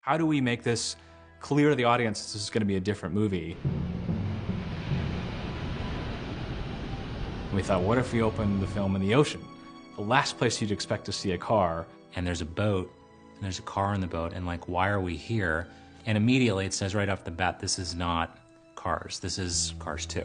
How do we make this clear to the audience this is going to be a different movie? We thought, what if we opened the film in the ocean? The last place you'd expect to see a car. And there's a boat, and there's a car in the boat, and like, why are we here? And immediately it says right off the bat, this is not Cars, this is Cars 2.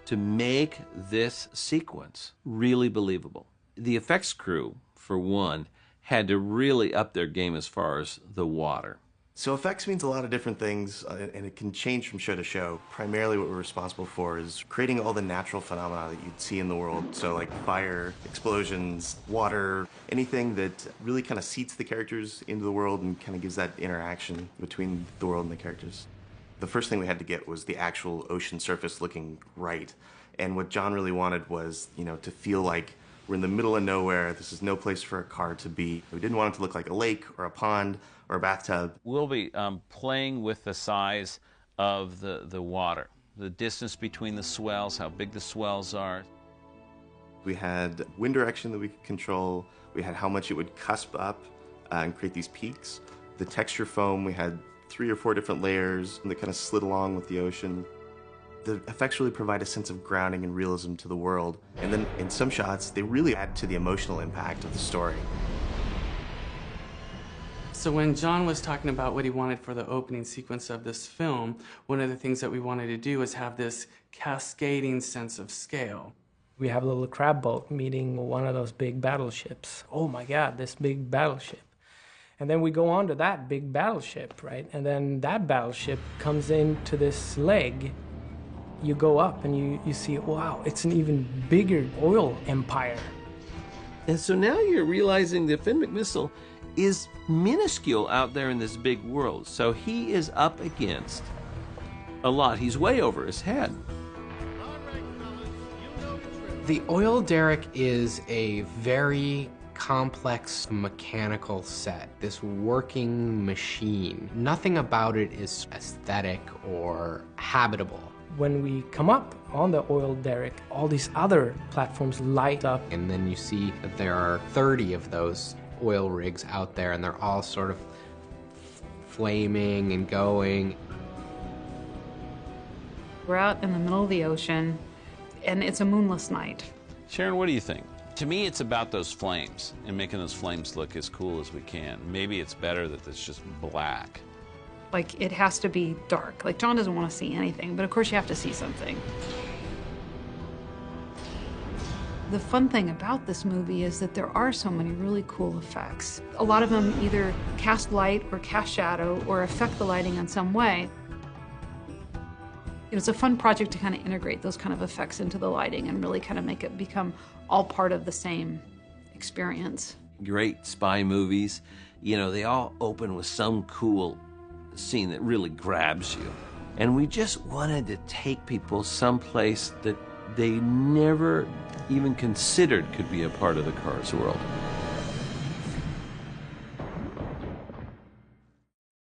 To make this sequence really believable, the effects crew, for one, had to really up their game as far as the water. So effects means a lot of different things, and it can change from show to show. Primarily what we're responsible for is creating all the natural phenomena that you'd see in the world. So like fire, explosions, water, anything that really kind of seats the characters into the world and kind of gives that interaction between the world and the characters. The first thing we had to get was the actual ocean surface looking right. And what John really wanted was, to feel like we're in the middle of nowhere. This is no place for a car to be. We didn't want it to look like a lake or a pond or a bathtub. We'll be playing with the size of the water, the distance between the swells, how big the swells are. We had wind direction that we could control. We had how much it would cusp up and create these peaks. The texture foam, we had 3 or 4 different layers that kind of slid along with the ocean. The effects really provide a sense of grounding and realism to the world. And then in some shots, they really add to the emotional impact of the story. So when John was talking about what he wanted for the opening sequence of this film, one of the things that we wanted to do was have this cascading sense of scale. We have a little crab boat meeting one of those big battleships. Oh my God, this big battleship. And then we go on to that big battleship, right? And then that battleship comes into this leg. You go up and you see, wow, it's an even bigger oil empire. And so now you're realizing that Finn McMissile is minuscule out there in this big world. So he is up against a lot. He's way over his head. The oil derrick is a very complex mechanical set, this working machine. Nothing about it is aesthetic or habitable. When we come up on the oil derrick, all these other platforms light up. And then you see that there are 30 of those oil rigs out there, and they're all sort of flaming and going. We're out in the middle of the ocean, and it's a moonless night. Sharon, what do you think? To me, it's about those flames and making those flames look as cool as we can. Maybe it's better that it's just black. Like, it has to be dark. Like, John doesn't want to see anything, but of course you have to see something. The fun thing about this movie is that there are so many really cool effects. A lot of them either cast light or cast shadow or affect the lighting in some way. It's a fun project to kind of integrate those kind of effects into the lighting and really kind of make it become all part of the same experience. Great spy movies, they all open with some cool scene that really grabs you. And we just wanted to take people someplace that they never even considered could be a part of the Cars world.